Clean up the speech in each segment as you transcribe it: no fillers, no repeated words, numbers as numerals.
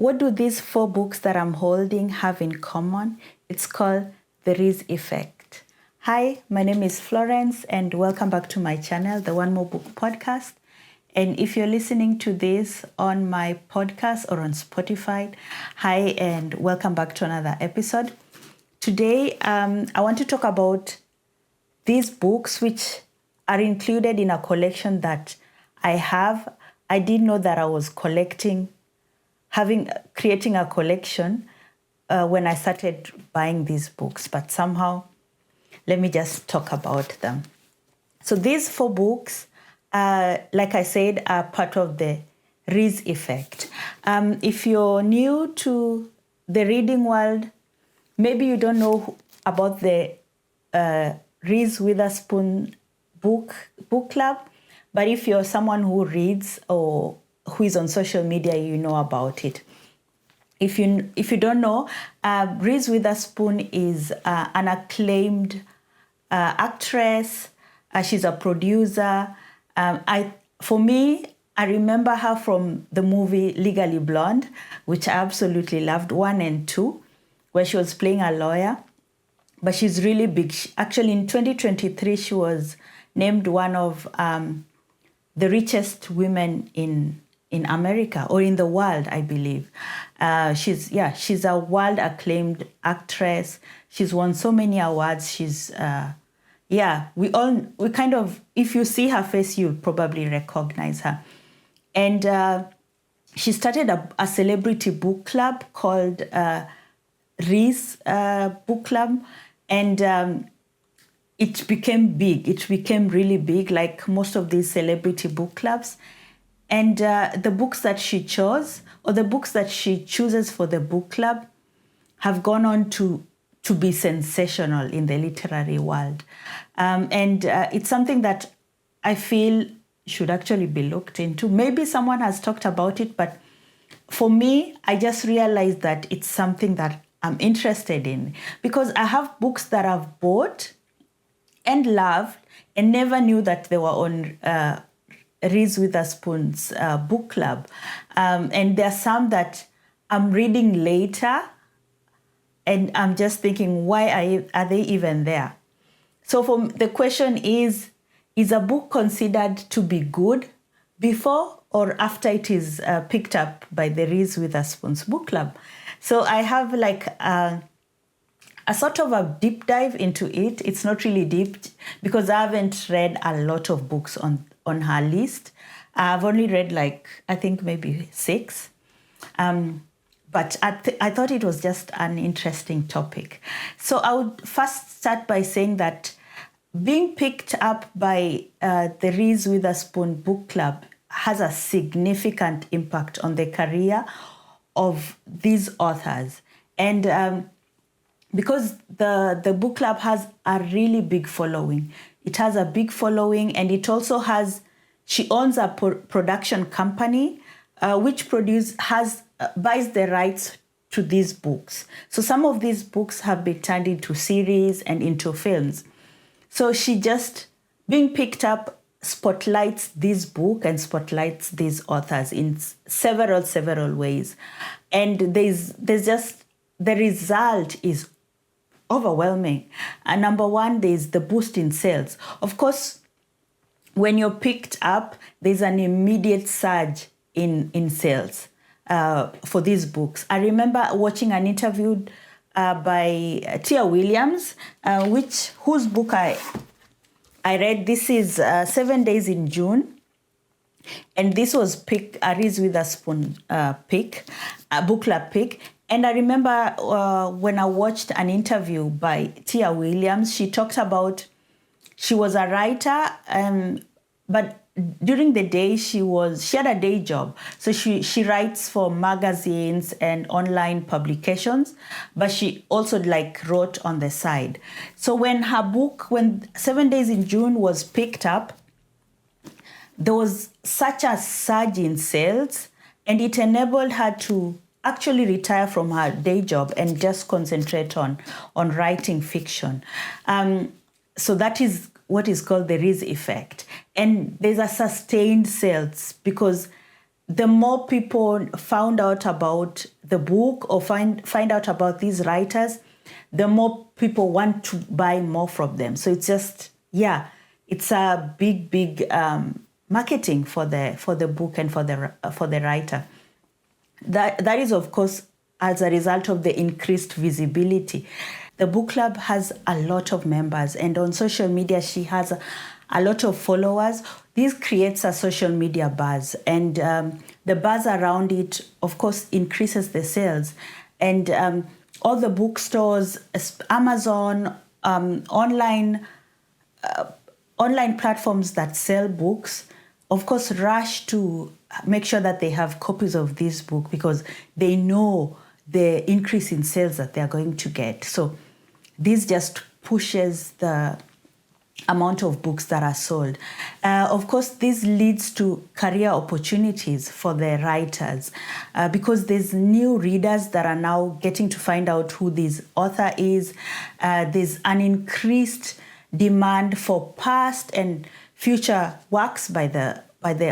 what do these 4 books that I'm holding have in common? It's called The Reese Effect. Hi, my name is Florence, and welcome back to my channel, the One More Book podcast. And if you're listening to this on my podcast or on Spotify, hi, and welcome back to another episode. Today, I want to talk about these books, which are included in a collection that I have. I didn't know that I was creating a collection when I started buying these books, but somehow, let me just talk about them. So these 4 books, like I said, are part of the Reese Effect. If you're new to the reading world, maybe you don't know about the Reese Witherspoon book club, but if you're someone who reads or who is on social media, you know about it. If you don't know, Reese Witherspoon is an acclaimed actress. She's a producer. For me, I remember her from the movie Legally Blonde, which I absolutely loved, 1 and 2, where she was playing a lawyer. But she's really big. Actually, in 2023, she was named one of the richest women in America, or in the world, I believe. She's a world acclaimed actress. She's won so many awards. We kind of, if you see her face, you'll probably recognize her. And she started a celebrity book club called Reese Book Club. And it became big. It became really big, like most of these celebrity book clubs. And the books that she chose, or the books that she chooses for the book club, have gone on to be sensational in the literary world. And it's something that I feel should actually be looked into. Maybe someone has talked about it, but for me, I just realized that it's something that I'm interested in, because I have books that I've bought and loved and never knew that they were on Reese Witherspoon's book club. And there are some that I'm reading later and I'm just thinking, why are they even there? So the question is a book considered to be good before or after it is picked up by the Reese Witherspoon's book club? So I have like a sort of a deep dive into it. It's not really deep because I haven't read a lot of books on her list. I've only read I think maybe 6. But I thought it was just an interesting topic. So I would first start by saying that being picked up by the Reese Witherspoon book club has a significant impact on the career of these authors. And because the book club has a really big following. It has a big following, and it also she owns a production company which buys the rights to these books. So some of these books have been turned into series and into films. So she just, being picked up, spotlights this book and spotlights these authors in several ways. And there's just, the result is overwhelming. And number one, there's the boost in sales. Of course, when you're picked up, there's an immediate surge in sales for these books. I remember watching an interview by Tia Williams, whose book I read. This is 7 Days in June. And this was a Reese Witherspoon book club pick. And I remember when I watched an interview by Tia Williams, she talked about, she was a writer, but during the day she had a day job. So she writes for magazines and online publications, but she also wrote on the side. So when 7 Days in June was picked up, there was such a surge in sales, and it enabled her to actually retire from her day job and just concentrate on writing fiction. So that is what is called the Reese effect. And there's a sustained sales because the more people found out about the book or find out about these writers, the more people want to buy more from them. So it's just, it's a big marketing for the book and for the writer. That is, of course, as a result of the increased visibility. The book club has a lot of members, and on social media she has a lot of followers. This creates a social media buzz, and the buzz around it, of course, increases the sales. And all the bookstores, Amazon, online platforms that sell books, of course, rush to make sure that they have copies of this book because they know the increase in sales that they're going to get. So this just pushes the amount of books that are sold. Of course, this leads to career opportunities for the writers because there's new readers that are now getting to find out who this author is. There's an increased demand for past and future works by the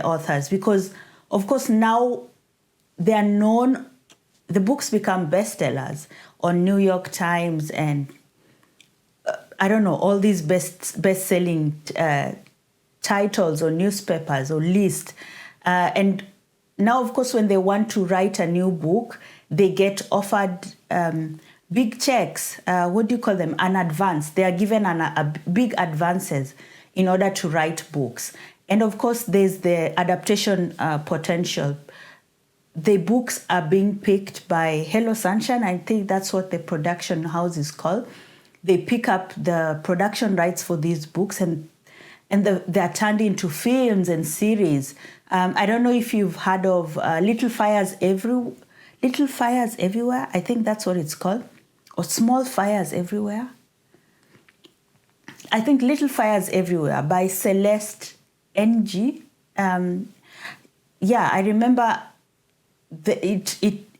authors because, of course, now they are known. The books become bestsellers on New York Times and I don't know, all these best-selling titles or newspapers or lists. And now, of course, when they want to write a new book, they get offered big checks. What do you call them? An advance. They are given a big advances in order to write books. And, of course, there's the adaptation potential. The books are being picked by Hello Sunshine. I think that's what the production house is called. They pick up the production rights for these books and they're turned into films and series. I don't know if you've heard of Little Fires Everywhere. I think that's what it's called. Or Small Fires Everywhere. I think Little Fires Everywhere by Celeste NG. I remember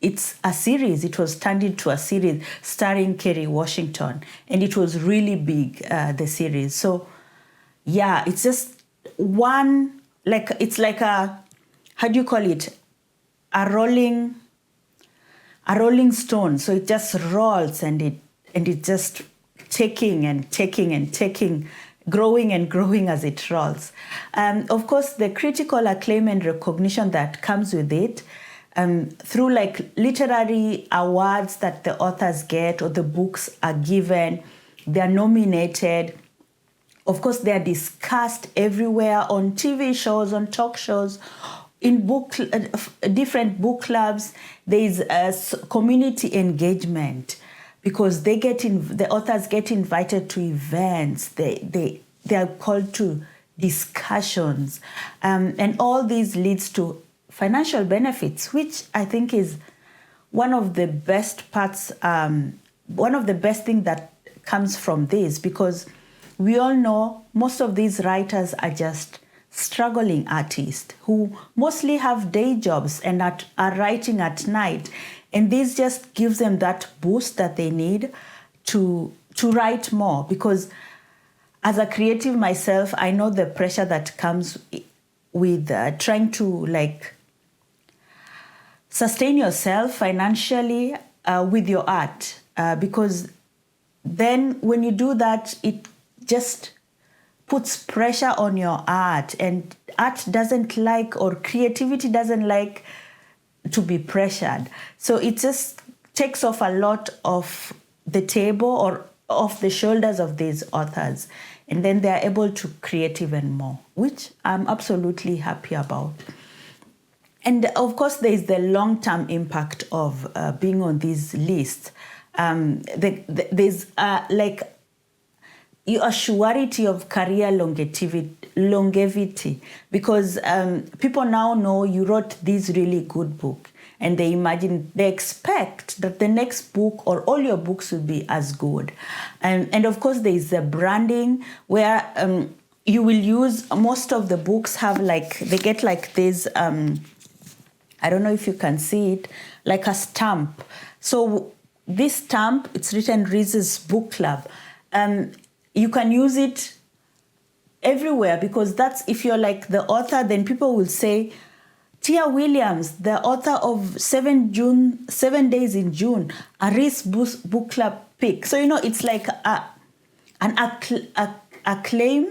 it's a series. It was turned into a series starring Kerry Washington, and it was really big, the series. So, it's just it's like a, how do you call it? A rolling stone. So it just rolls and it just taking and taking and taking, growing and growing as it rolls. Of course, the critical acclaim and recognition that comes with it, through like literary awards that the authors get or the books are given, they're nominated. Of course, they're discussed everywhere on TV shows, on talk shows, in different book clubs. There's a community engagement because the authors get invited to events. They are called to discussions, and all these leads to financial benefits, which I think is one of the best parts, one of the best things that comes from this, because we all know most of these writers are just struggling artists who mostly have day jobs and are writing at night. And this just gives them that boost that they need to write more. Because as a creative myself, I know the pressure that comes with trying to sustain yourself financially with your art, because then when you do that, it just puts pressure on your art, and art doesn't like, or creativity doesn't like to be pressured. So it just takes off a lot of the table or off the shoulders of these authors, and then they're able to create even more, which I'm absolutely happy about. And of course, there's the long-term impact of being on these lists. There's a surety of career longevity, because people now know you wrote this really good book, and they expect that the next book or all your books will be as good. And of course, there's the branding where you will use, most of the books have they get this, I don't know if you can see it, like a stamp. So this stamp, it's written Reese's Book Club. You can use it everywhere, because that's, if you're like the author, then people will say, Tia Williams, the author of 7 Days in June, a Reese Book Club Pick. So, it's like an acclaim.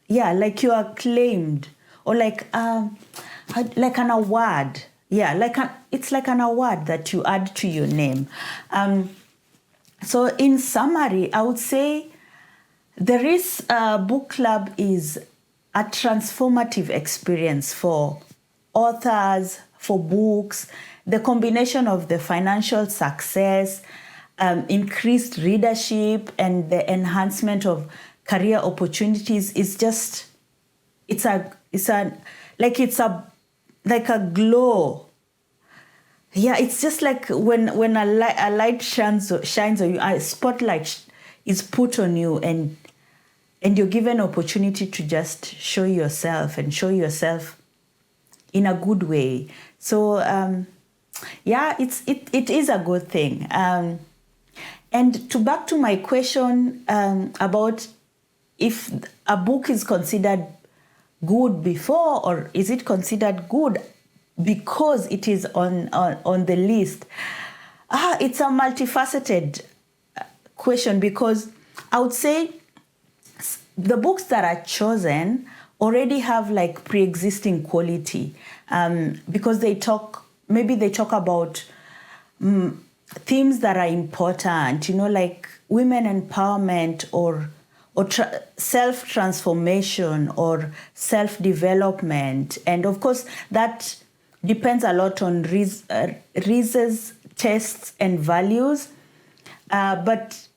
Yeah, like you are acclaimed. Or like an award. Yeah, it's like an award that you add to your name. So in summary, I would say the Reese Book Club is a transformative experience for authors, for books. The combination of the financial success, increased readership, and the enhancement of career opportunities is just, it's like a glow. Yeah, it's just like when a light shines on you, a spotlight is put on you, and you're given opportunity to just show yourself in a good way. So it is a good thing. And back to my question about if a book is considered good before, or is it considered good because it is on the list? It's a multifaceted question, because I would say the books that are chosen already have like pre-existing quality, because they talk about themes that are important, like women empowerment or self-transformation or self-development. And of course, that depends a lot on Reese's tastes and values. But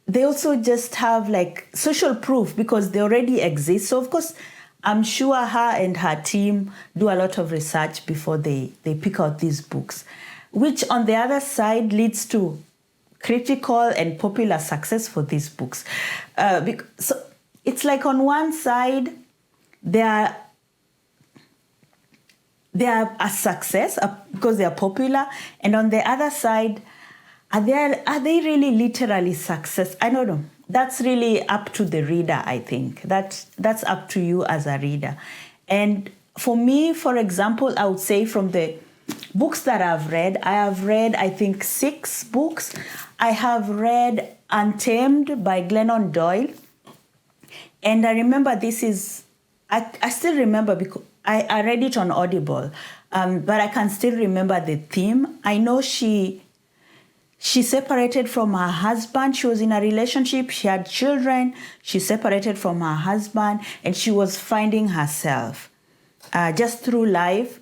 they also just have like social proof because they already exist. So of course, I'm sure her and her team do a lot of research before they pick out these books, which on the other side leads to critical and popular success for these books. So it's like on one side, they are a success because they are popular, and on the other side, are they really literally success? I don't know. That's really up to the reader, I think. That's up to you as a reader. And for me, for example, I would say from the books that I have read, I think 6 books. I have read Untamed by Glennon Doyle. And I remember I still remember because I read it on Audible, but I can still remember the theme. I know she separated from her husband. She was in a relationship. She had children. She separated from her husband, and she was finding herself just through life.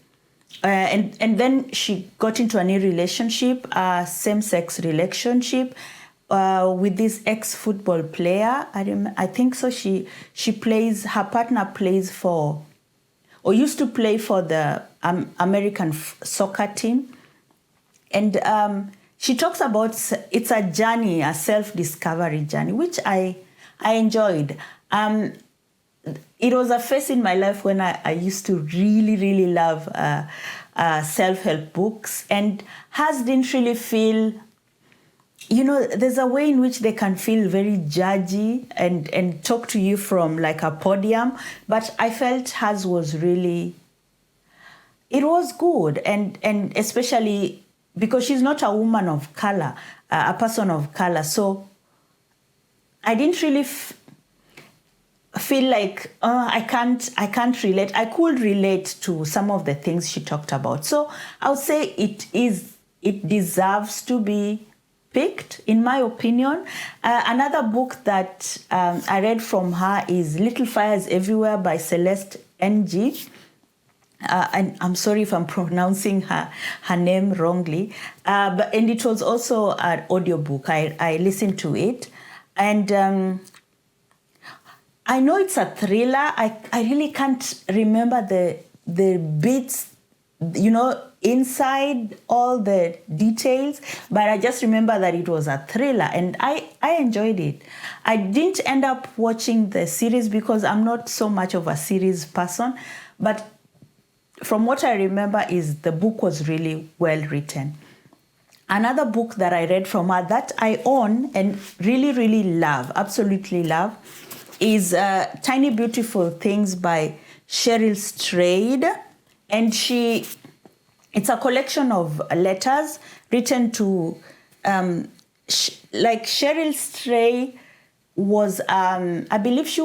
And then she got into a new relationship, a same-sex relationship, with this ex-football player. I think so. Her partner plays for, or used to play for the American soccer team. And she talks about, it's a journey, a self-discovery journey, which I enjoyed. It was a phase in my life when I used to really, really love self-help books, and hers didn't really feel, there's a way in which they can feel very judgy and talk to you from like a podium, but I felt hers was really, it was good, and especially because she's not a woman of color, a person of color, so I didn't really feel like I can't relate. I could relate to some of the things she talked about. So I would say it deserves to be picked, in my opinion. Another book that I read from her is Little Fires Everywhere by Celeste NG. And I'm sorry if I'm pronouncing her name wrongly. And it was also an audiobook. I listened to it. And I know it's a thriller. I really can't remember the bits, inside all the details, but I just remember that it was a thriller, and I enjoyed it. I didn't end up watching the series because I'm not so much of a series person, but from what I remember is the book was really well written. Another book that I read from her that I own and really, really love, absolutely love, is Tiny Beautiful Things by Cheryl Strayed. And it's a collection of letters written to, like Cheryl Stray was, I believe she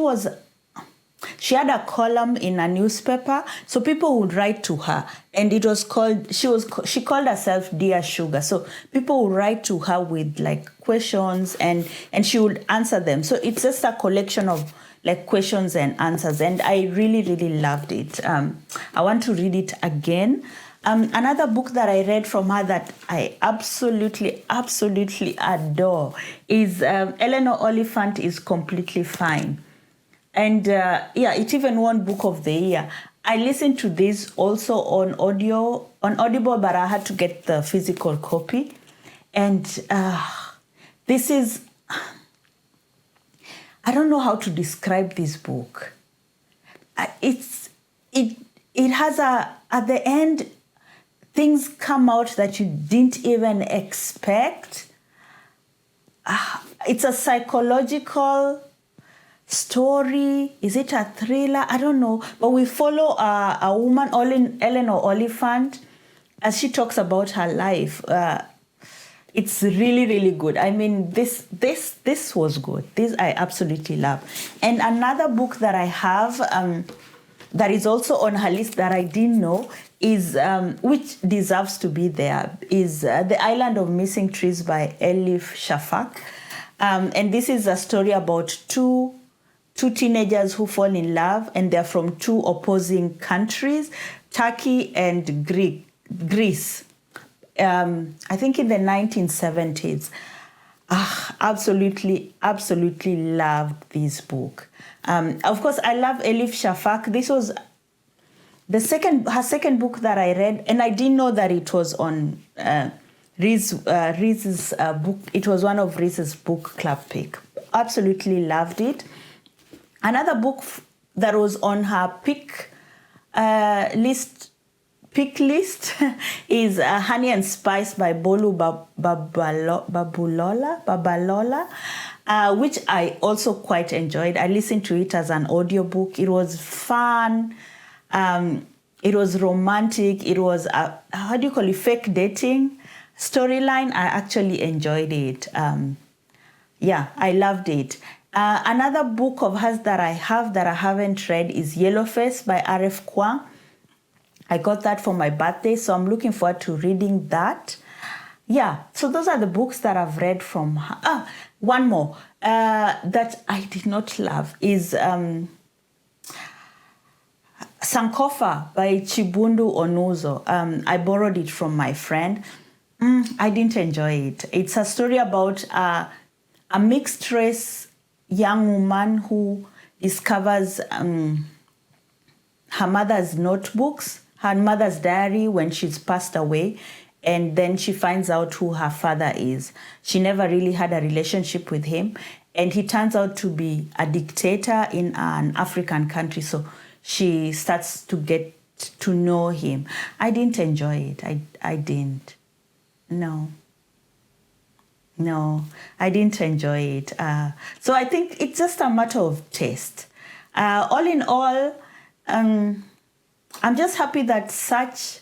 had a column in a newspaper, so people would write to her, and it was called, she called herself Dear Sugar. So people would write to her with like questions, and she would answer them. So it's just a collection of like questions and answers, and I really, really loved it. I want to read it again. Another book that I read from her that I absolutely, absolutely adore is Eleanor Oliphant is Completely Fine. And it even won Book of the Year. I listened to this also on Audible, but I had to get the physical copy. And this is, I don't know how to describe this book. It has at the end, things come out that you didn't even expect. It's a psychological story. Is it a thriller? I don't know. But we follow a woman, Eleanor Oliphant, as she talks about her life. It's really, really good. I mean, this was good. This I absolutely love. And another book that I have that is also on her list that I didn't know is, which deserves to be there, is The Island of Missing Trees by Elif Shafak. And this is a story about two teenagers who fall in love, and they're from two opposing countries, Turkey and Greece. I think in the 1970s. Absolutely, absolutely loved this book. Of course, I love Elif Shafak. This was her second book that I read, and I didn't know that it was on Reese's book. It was one of Reese's Book Club Pick. Absolutely loved it. Another book that was on her pick list is Honey and Spice by Bolu Babalola, which I also quite enjoyed. I listened to it as an audiobook. It was fun. It was romantic. It was, fake dating storyline. I actually enjoyed it. I loved it. Another book of hers that I haven't read is Yellowface by R.F. Kwang. I got that for my birthday, so I'm looking forward to reading that. Yeah, so those are the books that I've read from her. One more that I did not love is Sankofa by Chibundu Onuzo. I borrowed it from my friend. I didn't enjoy it. It's a story about a mixed race young woman who discovers her mother's notebooks, her mother's diary when she's passed away, and then she finds out who her father is. She never really had a relationship with him, and he turns out to be a dictator in an African country, so she starts to get to know him. I didn't enjoy it. I didn't. No, I didn't enjoy it. So I think it's just a matter of taste. All in all, I'm just happy that such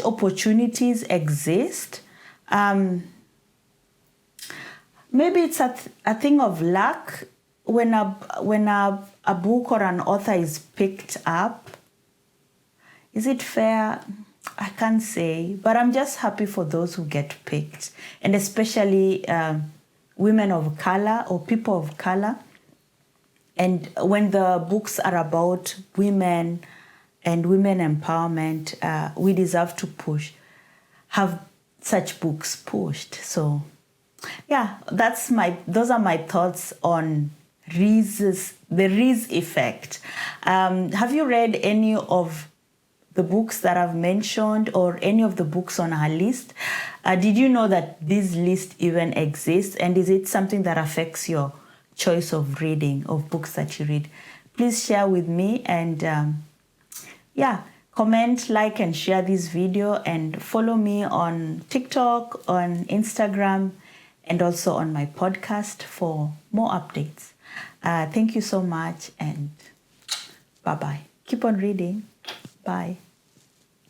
opportunities exist. Maybe it's a thing of luck when a book or an author is picked up. Is it fair? I can't say, but I'm just happy for those who get picked, and especially women of color or people of color. And when the books are about women and women empowerment, we deserve to have such books pushed. So, yeah, those are my thoughts on the Reese effect. Have you read any of the books that I've mentioned or any of the books on our list? Did you know that this list even exists? And is it something that affects your choice of reading, of books that you read? Please share with me, and comment, like, and share this video, and follow me on TikTok, on Instagram, and also on my podcast for more updates. Thank you so much, and bye-bye. Keep on reading. Bye.